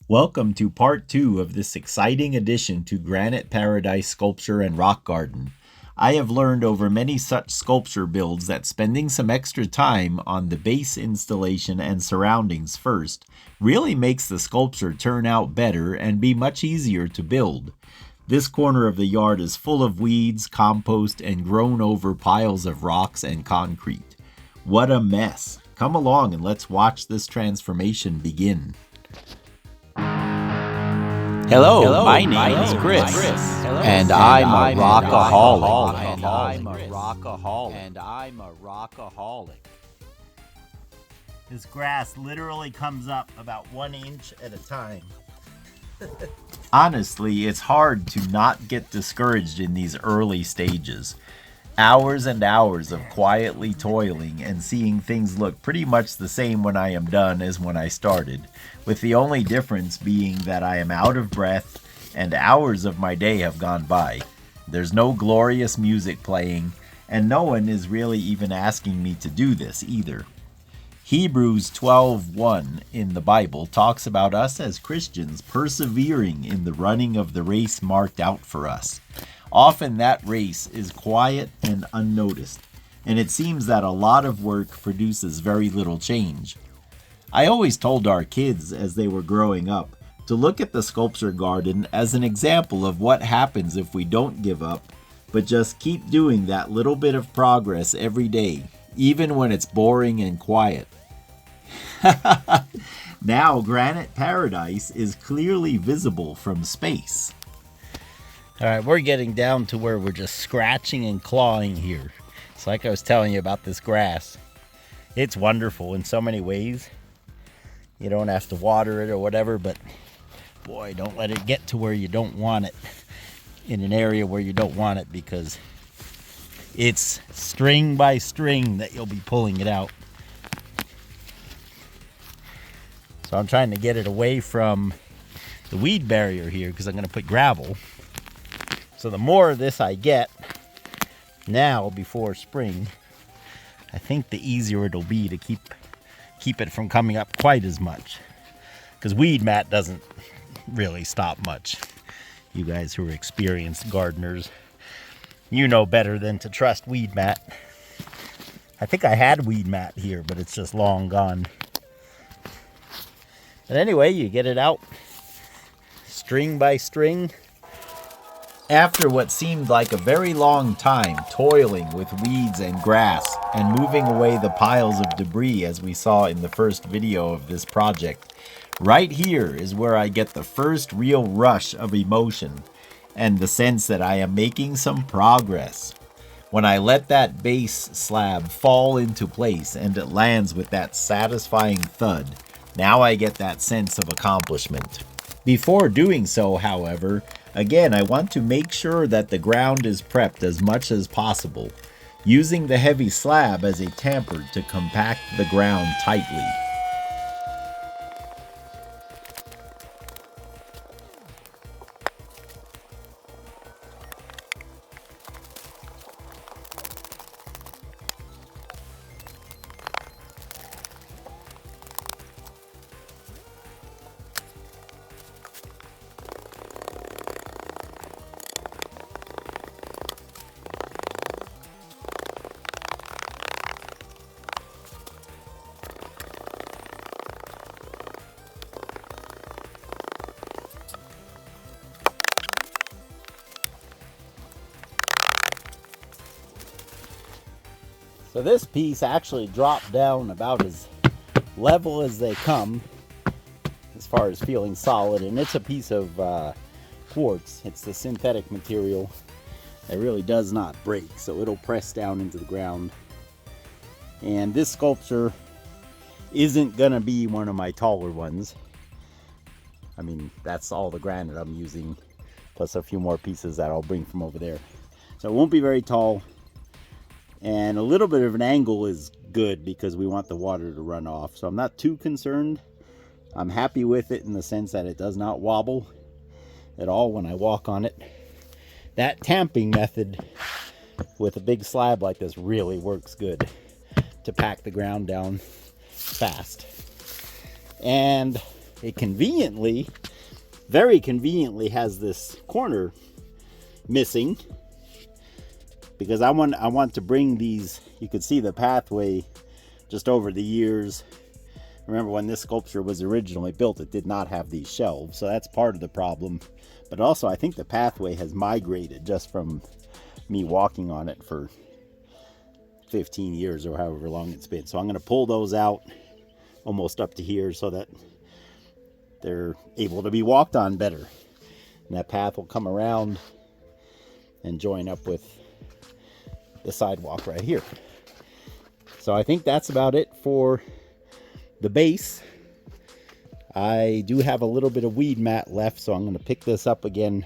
Welcome to part 2 of this exciting addition to Granite Paradise Sculpture and Rock Garden. I have learned over many such sculpture builds that spending some extra time on the base installation and surroundings first really makes the sculpture turn out better and be much easier to build. This corner of the yard is full of weeds, compost, and grown over piles of rocks and concrete. What a mess! Come along and let's watch this transformation begin. Hello, my name is Chris, and I'm a rockaholic. This grass literally comes up about 1 inch at a time. Honestly, it's hard to not get discouraged in these early stages. Hours and hours of quietly toiling and seeing things look pretty much the same when I am done as when I started, with the only difference being that I am out of breath and hours of my day have gone by. There's no glorious music playing, and no one is really even asking me to do this either. Hebrews 12:1 in the Bible talks about us as Christians persevering in the running of the race marked out for us. Often that race is quiet and unnoticed, and it seems that a lot of work produces very little change. I always told our kids as they were growing up to look at the sculpture garden as an example of what happens if we don't give up, but just keep doing that little bit of progress every day, even when it's boring and quiet. Now Granite Paradise is clearly visible from space. All right, we're getting down to where we're just scratching and clawing here. It's like I was telling you about this grass. It's wonderful in so many ways. You don't have to water it or whatever, but boy, don't let it get to where you don't want it, in an area where you don't want it, because it's string by string that you'll be pulling it out. So I'm trying to get it away from the weed barrier here because I'm going to put gravel. So the more of this I get now before spring, I think the easier it'll be to keep it from coming up quite as much. Because weed mat doesn't really stop much. You guys who are experienced gardeners, you know better than to trust weed mat. I think I had weed mat here, but it's just long gone. But anyway, you get it out string by string. After what seemed like a very long time toiling with weeds and grass and moving away the piles of debris as we saw in the first video of this project, right here is where I get the first real rush of emotion and the sense that I am making some progress. When I let that base slab fall into place and it lands with that satisfying thud, now I get that sense of accomplishment. Before doing so, however, again, I want to make sure that the ground is prepped as much as possible, using the heavy slab as a tamper to compact the ground tightly. So this piece actually dropped down about as level as they come as far as feeling solid, and it's a piece of quartz. It's the synthetic material that really does not break, so it'll press down into the ground. And this sculpture isn't gonna be one of my taller ones. I mean, that's all the granite I'm using, plus a few more pieces that I'll bring from over there. So it won't be very tall. And a little bit of an angle is good because we want the water to run off. So I'm not too concerned. I'm happy with it in the sense that it does not wobble at all when I walk on it. That tamping method with a big slab like this really works good to pack the ground down fast. And it conveniently, very conveniently, has this corner missing, because I want to bring these. You could see the pathway just over the years. Remember, when this sculpture was originally built, it did not have these shelves, so that's part of the problem. But also, I think the pathway has migrated just from me walking on it for 15 years or however long it's been. So I'm going to pull those out almost up to here so that they're able to be walked on better. And that path will come around and join up with the sidewalk right here. So I think that's about it for the base. I do have a little bit of weed mat left, so I'm going to pick this up again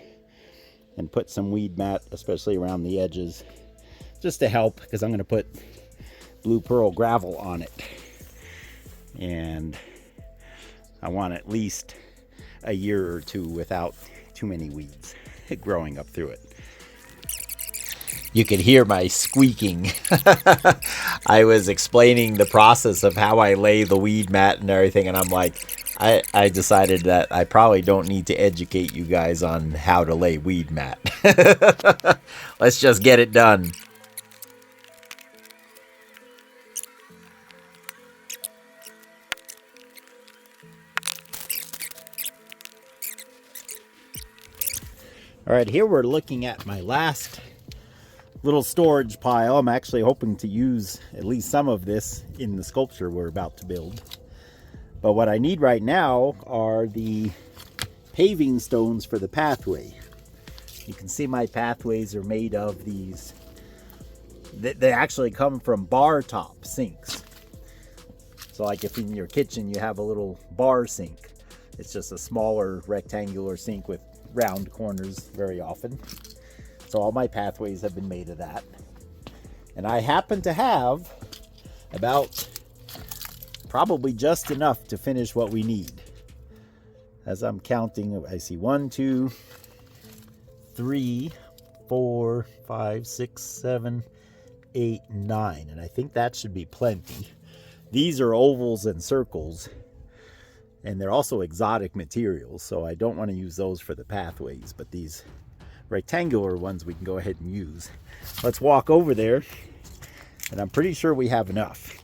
and put some weed mat, especially around the edges, just to help, because I'm going to put blue pearl gravel on it. And I want at least a year or two without too many weeds growing up through it. You could hear my squeaking. I was explaining the process of how I lay the weed mat and everything, and I'm like, I decided that I probably don't need to educate you guys on how to lay weed mat. Let's just get it done. All right, here we're looking at my last little storage pile. I'm actually hoping to use at least some of this in the sculpture we're about to build. But what I need right now are the paving stones for the pathway. You can see my pathways are made of these. They actually come from bar top sinks. So like if in your kitchen you have a little bar sink, it's just a smaller rectangular sink with round corners very often. So all my pathways have been made of that. And I happen to have about probably just enough to finish what we need. As I'm counting, I see 1, 2, 3, 4, 5, 6, 7, 8, 9. And I think that should be plenty. These are ovals and circles, and they're also exotic materials, so I don't want to use those for the pathways, but these rectangular ones we can go ahead and use. Let's walk over there, and I'm pretty sure we have enough.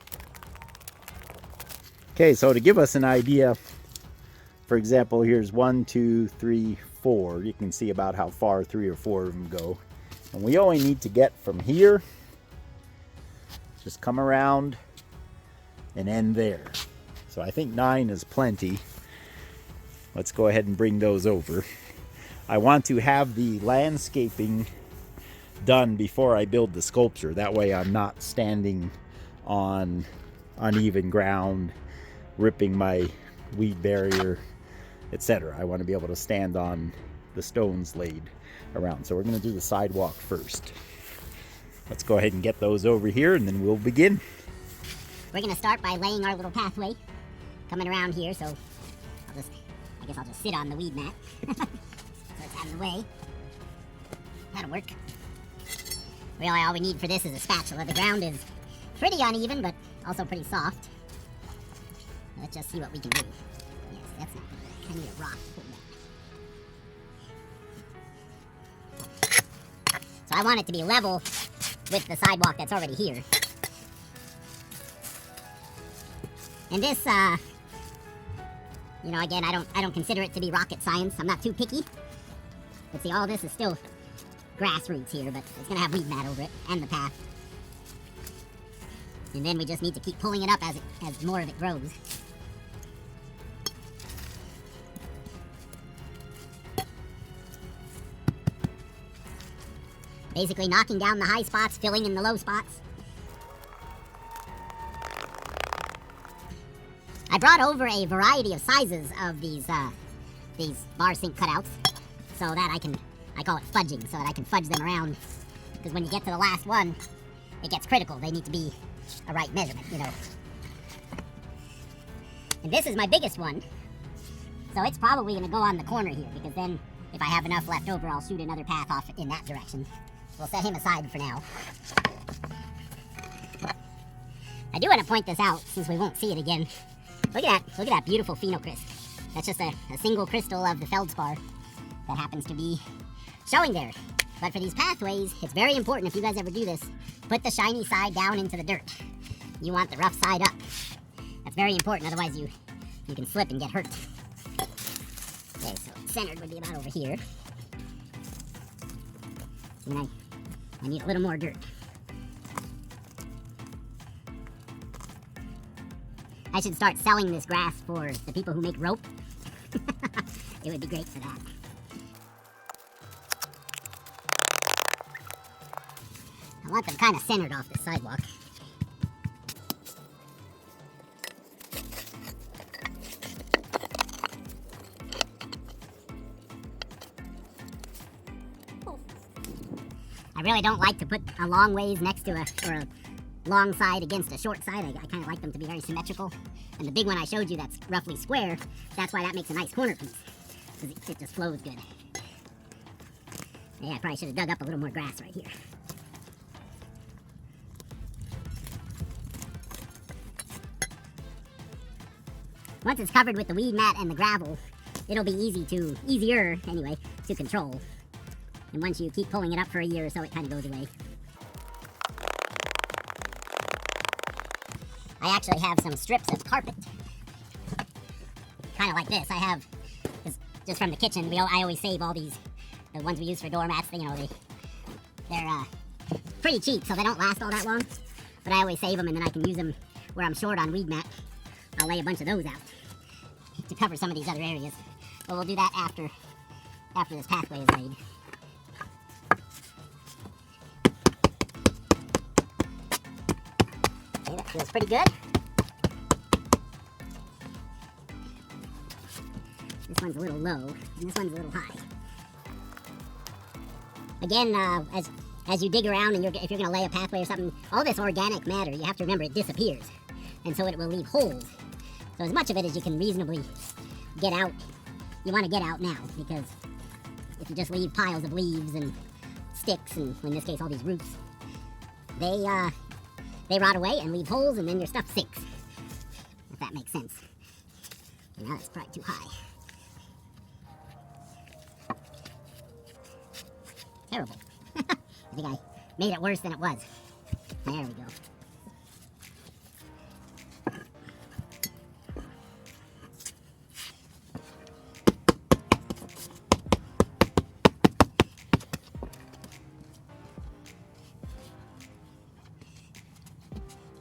Okay, so to give us an idea, for example, here's 1, 2, 3, 4. You can see about how far 3 or 4 of them go. And we only need to get from here, just come around and end there. So I think 9 is plenty. Let's go ahead and bring those over. I want to have the landscaping done before I build the sculpture. That way I'm not standing on uneven ground, ripping my weed barrier, etc. I want to be able to stand on the stones laid around. So we're going to do the sidewalk first. Let's go ahead and get those over here, and then we'll begin. We're going to start by laying our little pathway coming around here, so I guess I'll just sit on the weed mat. So it's out of the way. That'll work. Really, all we need for this is a spatula. The ground is pretty uneven, but also pretty soft. Let's just see what we can do. Yes, that's not good. I need a rock to put that. So I want it to be level with the sidewalk that's already here. And this, you know, again, I don't consider it to be rocket science. I'm not too picky. But see, all this is still grassroots here, but it's gonna have weed mat over it and the path. And then we just need to keep pulling it up as more of it grows. Basically knocking down the high spots, filling in the low spots. I brought over a variety of sizes of these bar sink cutouts, so that I call it fudging, so that I can fudge them around. Because when you get to the last one, it gets critical. They need to be a right measurement, you know. And this is my biggest one, so it's probably going to go on the corner here, because then if I have enough left over, I'll shoot another path off in that direction. We'll set him aside for now. I do want to point this out, since we won't see it again. Look at that beautiful phenocryst. That's just a single crystal of the feldspar that happens to be showing there. But for these pathways, it's very important, if you guys ever do this, put the shiny side down into the dirt. You want the rough side up. That's very important, otherwise you can slip and get hurt. Okay, so centered would be about over here. And I need a little more dirt. I should start selling this grass for the people who make rope. It would be great for that. I want them kind of centered off the sidewalk. I really don't like to put a long ways next to a long side against a short side. I kind of like them to be very symmetrical. And the big one I showed you that's roughly square, that's why that makes a nice corner piece. Because it just flows good. Yeah, I probably should have dug up a little more grass right here. Once it's covered with the weed mat and the gravel, it'll be easier anyway, to control. And once you keep pulling it up for a year or so, it kind of goes away. I actually have some strips of carpet. Kind of like this. I have, just from the kitchen, I always save all these, the ones we use for doormats, they're pretty cheap, so they don't last all that long. But I always save them, and then I can use them where I'm short on weed mat. I'll lay a bunch of those out to cover some of these other areas. But we'll do that after this pathway is laid. Okay, that feels pretty good. This one's a little low, and this one's a little high. Again, as you dig around, and if you're going to lay a pathway or something, all this organic matter, you have to remember it disappears. And so it will leave holes. So as much of it as you can reasonably get out, you want to get out now, because if you just leave piles of leaves and sticks, and in this case all these roots, they rot away and leave holes, and then your stuff sinks. If that makes sense. Okay, now that's probably too high. Terrible. I think I made it worse than it was. There we go.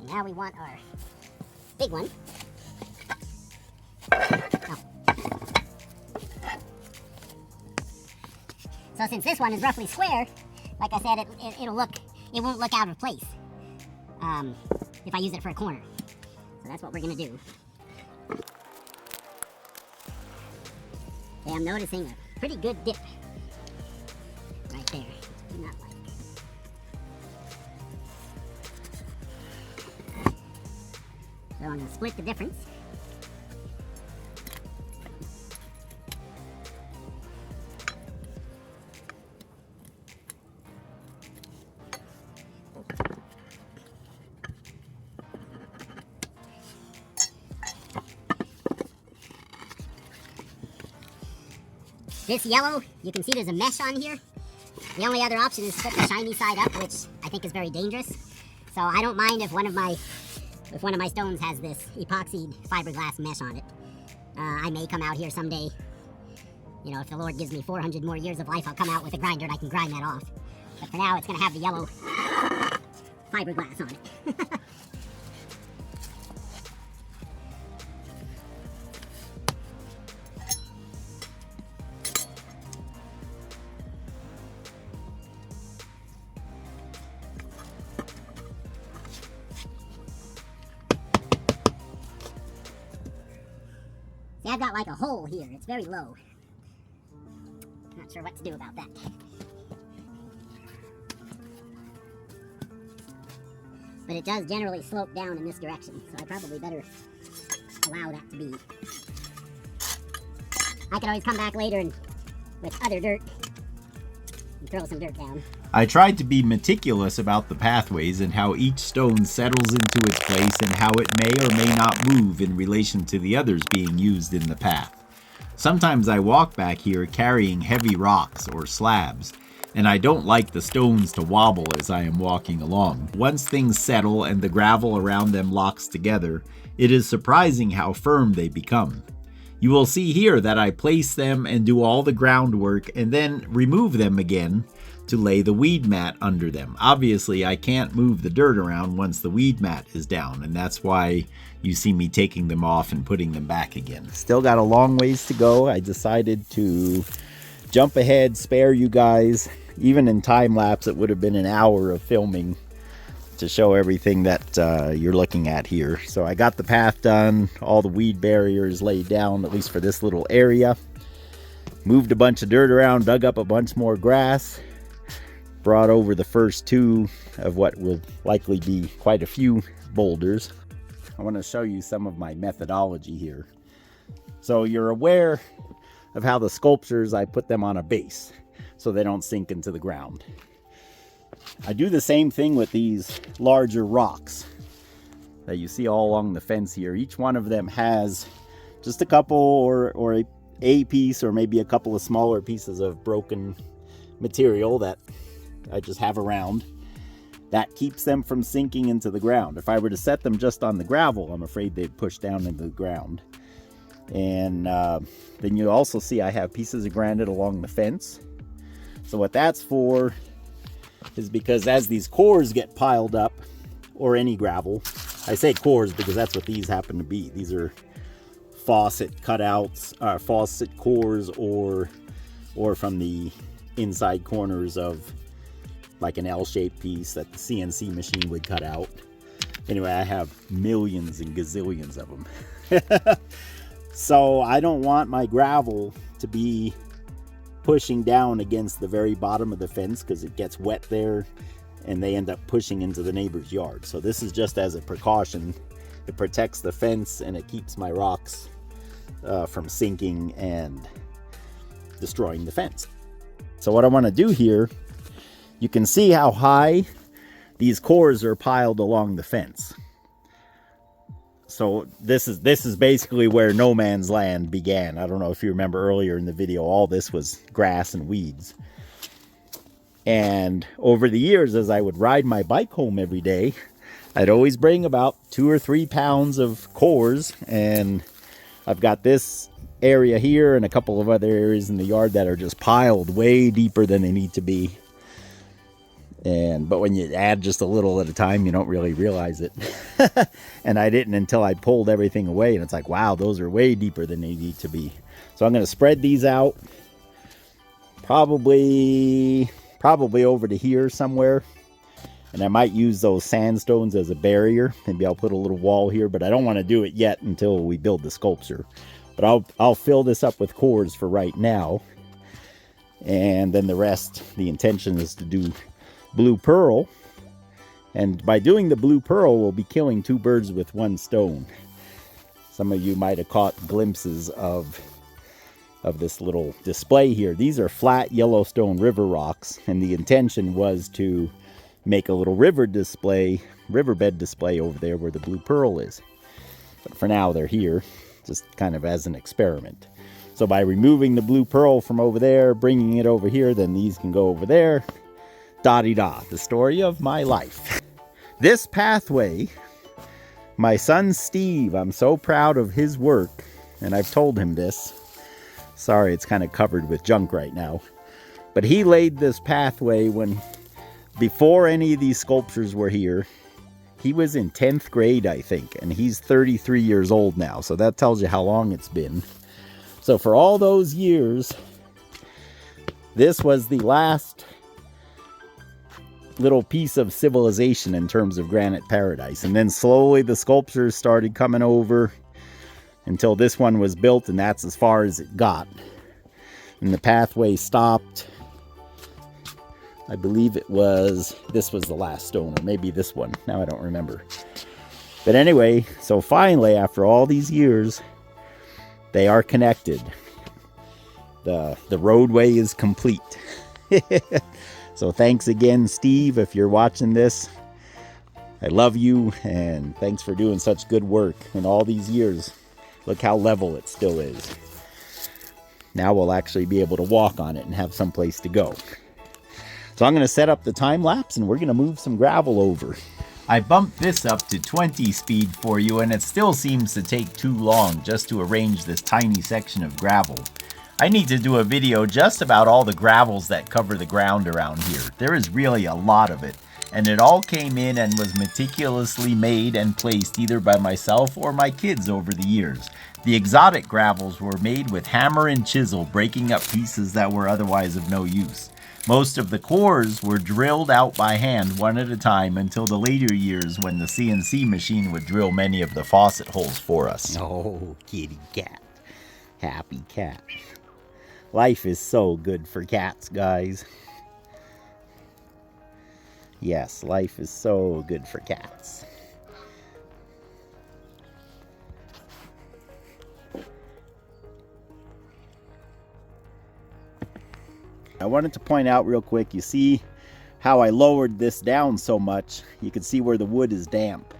Now we want our big one. Oh. So since this one is roughly square, like I said, it won't look out of place if I use it for a corner. So that's what we're gonna do. Okay, I'm noticing a pretty good dip right there. Do not like. So I'm going to split the difference. This yellow, you can see there's a mesh on here. The only other option is to put the shiny side up, which I think is very dangerous. So I don't mind if one of my stones has this epoxied fiberglass mesh on it. I may come out here someday, if the Lord gives me 400 more years of life, I'll come out with a grinder and I can grind that off. But for now, it's going to have the yellow fiberglass on it. See, I've got like a hole here. It's very low. Not sure what to do about that. But it does generally slope down in this direction, so I probably better allow that to be. I can always come back later and with other dirt and throw some dirt down. I tried to be meticulous about the pathways and how each stone settles into its place and how it may or may not move in relation to the others being used in the path. Sometimes I walk back here carrying heavy rocks or slabs, and I don't like the stones to wobble as I am walking along. Once things settle and the gravel around them locks together, it is surprising how firm they become. You will see here that I place them and do all the groundwork and then remove them again to lay the weed mat under them. Obviously, I can't move the dirt around once the weed mat is down, and that's why you see me taking them off and putting them back again. Still got a long ways to go. I decided to jump ahead, spare you guys. Even in time lapse, it would have been an hour of filming to show everything that you're looking at here. So I got the path done, all the weed barriers laid down, at least for this little area. Moved a bunch of dirt around, dug up a bunch more grass, brought over the first two of what will likely be quite a few boulders. I want to show you some of my methodology here. So you're aware of how the sculptures, I put them on a base so they don't sink into the ground. I do the same thing with these larger rocks that you see all along the fence here. Each one of them has just a couple or a piece or maybe a couple of smaller pieces of broken material that I just have around that keeps them from sinking into the ground. If I were to set them just on the gravel, I'm afraid they'd push down into the ground. And then you also see I have pieces of granite along the fence. So what that's for is because as these cores get piled up, or any gravel, I say cores because that's what these happen to be. These are faucet cutouts, faucet cores, or from the inside corners of like an L-shaped piece that the CNC machine would cut out. Anyway, I have millions and gazillions of them. So I don't want my gravel to be pushing down against the very bottom of the fence because it gets wet there and they end up pushing into the neighbor's yard. So this is just as a precaution. It protects the fence and it keeps my rocks from sinking and destroying the fence. So what I want to do here, you can see how high these cores are piled along the fence. So this is basically where no man's land began. I don't know if you remember earlier in the video, all this was grass and weeds. And over the years, as I would ride my bike home every day, I'd always bring about 2 or 3 pounds of cores. And I've got this area here and a couple of other areas in the yard that are just piled way deeper than they need to be. But when you add just a little at a time, you don't really realize it. And I didn't until I pulled everything away, and it's like, wow, those are way deeper than they need to be. So I'm going to spread these out, probably over to here somewhere. And I might use those sandstones as a barrier. Maybe I'll put a little wall here, but I don't want to do it yet until we build the sculpture. But I'll fill this up with cores for right now. And then the rest, the intention is to do blue pearl, and by doing the blue pearl we'll be killing 2 birds with 1 stone. Some of you might have caught glimpses of this little display here. These are flat Yellowstone river rocks, and the intention was to make a little riverbed display over there where the blue pearl is. But for now they're here, just kind of as an experiment. So by removing the blue pearl from over there, bringing it over here, then these can go over there. Da-de-da, the story of my life. This pathway, my son Steve, I'm so proud of his work, and I've told him this. Sorry, it's kind of covered with junk right now. But he laid this pathway before any of these sculptures were here. He was in 10th grade, I think, and he's 33 years old now, so that tells you how long it's been. So for all those years, this was the last little piece of civilization in terms of granite paradise. And then slowly the sculptures started coming over until this one was built, and that's as far as it got. And the pathway stopped. I believe this was the last stone, or maybe this one. Now I don't remember. But anyway, so finally, after all these years, they are connected. The roadway is complete. So thanks again, Steve, if you're watching this. I love you, and thanks for doing such good work in all these years. Look how level it still is. Now we'll actually be able to walk on it and have some place to go. So I'm going to set up the time lapse and we're going to move some gravel over. I bumped this up to 20 speed for you, and it still seems to take too long just to arrange this tiny section of gravel. I need to do a video just about all the gravels that cover the ground around here. There is really a lot of it, and it all came in and was meticulously made and placed either by myself or my kids over the years. The exotic gravels were made with hammer and chisel, breaking up pieces that were otherwise of no use. Most of the cores were drilled out by hand one at a time until the later years when the CNC machine would drill many of the faucet holes for us. Oh, kitty cat. Happy cat. Life is so good for cats, guys. Yes, life is so good for cats. I wanted to point out real quick, you see how I lowered this down so much? You can see where the wood is damp.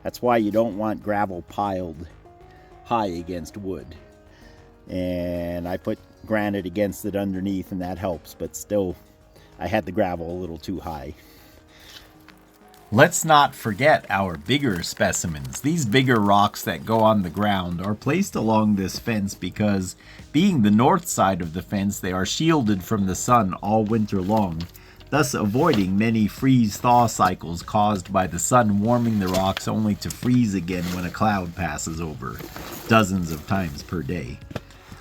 That's why you don't want gravel piled high against wood. And I put granite against it underneath and that helps, but still I had the gravel a little too high. Let's not forget our bigger specimens. These bigger rocks that go on the ground are placed along this fence because, being the north side of the fence, they are shielded from the sun all winter long, thus avoiding many freeze-thaw cycles caused by the sun warming the rocks only to freeze again when a cloud passes over, dozens of times per day.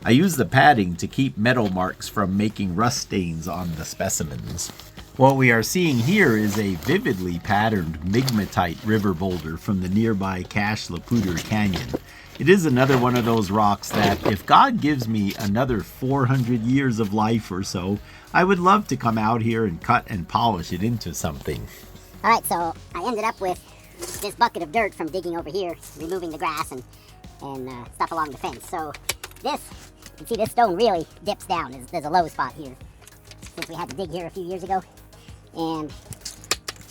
I use the padding to keep metal marks from making rust stains on the specimens. What we are seeing here is a vividly patterned migmatite river boulder from the nearby Cache Laputer Canyon. It is another one of those rocks that, if God gives me another 400 years of life or so, I would love to come out here and cut and polish it into something. Alright, so I ended up with this bucket of dirt from digging over here, removing the grass and stuff along the fence. So this, you can see this stone really dips down. There's a low spot here, since we had to dig here a few years ago. And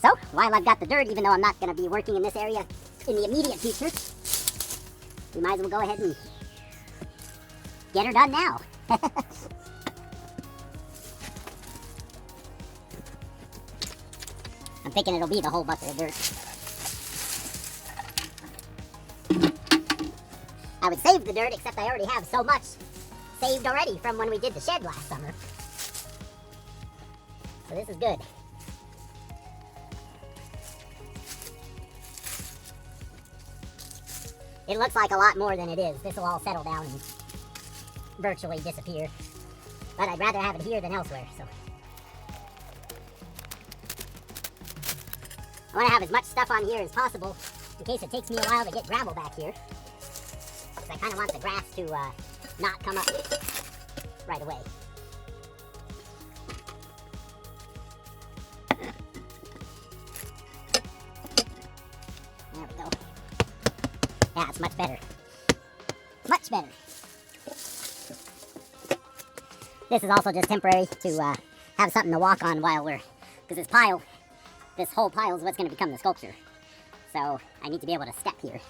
so, while I've got the dirt, even though I'm not going to be working in this area in the immediate future, we might as well go ahead and get her done now. I'm thinking it'll be the whole bucket of dirt. I would save the dirt, except I already have so much saved already from when we did the shed last summer. So this is good. It looks like a lot more than it is. This will all settle down and virtually disappear. But I'd rather have it here than elsewhere, so. I want to have as much stuff on here as possible in case it takes me a while to get gravel back here. Because I kind of want the grass to not come up right away. There we go. Yeah, it's much better. Much better. This is also just temporary to have something to walk on while we're... Because this whole pile is what's going to become the sculpture. So I need to be able to step here.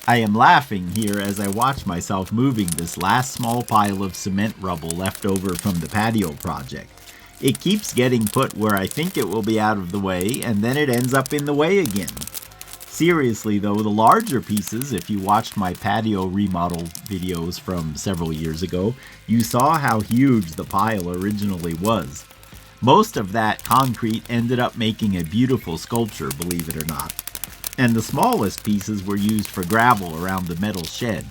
I am laughing here as I watch myself moving this last small pile of cement rubble left over from the patio project. It keeps getting put where I think it will be out of the way, and then it ends up in the way again. Seriously though, the larger pieces, if you watched my patio remodel videos from several years ago, you saw how huge the pile originally was. Most of that concrete ended up making a beautiful sculpture, believe it or not. And the smallest pieces were used for gravel around the metal shed.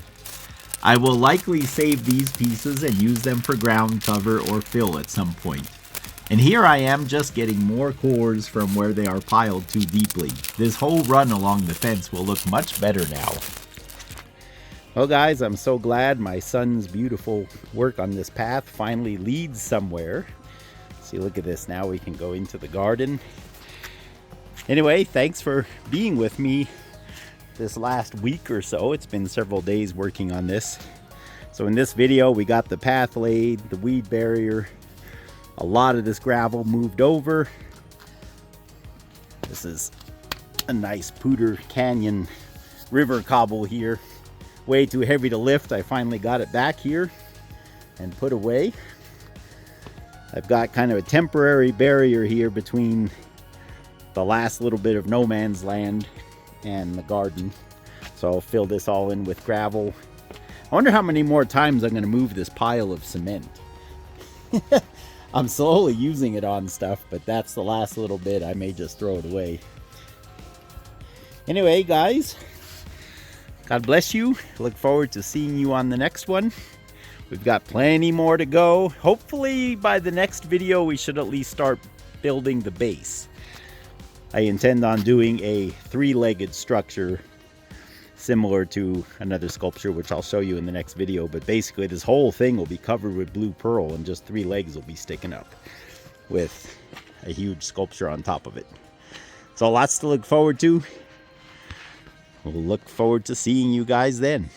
I will likely save these pieces and use them for ground cover or fill at some point. And here I am just getting more cores from where they are piled too deeply. This whole run along the fence will look much better now. Well guys, I'm so glad my son's beautiful work on this path finally leads somewhere. See, look at this. Now we can go into the garden. Anyway, thanks for being with me this last week or so. It's been several days working on this. So in this video, we got the path laid, the weed barrier, a lot of this gravel moved over. This is a nice Poudre Canyon river cobble here. Way too heavy to lift. I finally got it back here and put away. I've got kind of a temporary barrier here between the last little bit of no man's land and the garden. So I'll fill this all in with gravel. I wonder how many more times I'm going to move this pile of cement. I'm slowly using it on stuff, but that's the last little bit. I may just throw it away. Anyway, guys, God bless you. Look forward to seeing you on the next one. We've got plenty more to go. Hopefully by the next video we should at least start building the base. I intend on doing a three-legged structure similar to another sculpture, which I'll show you in the next video. But basically this whole thing will be covered with blue pearl and just 3 legs will be sticking up with a huge sculpture on top of it. So lots to look forward to. We'll look forward to seeing you guys then.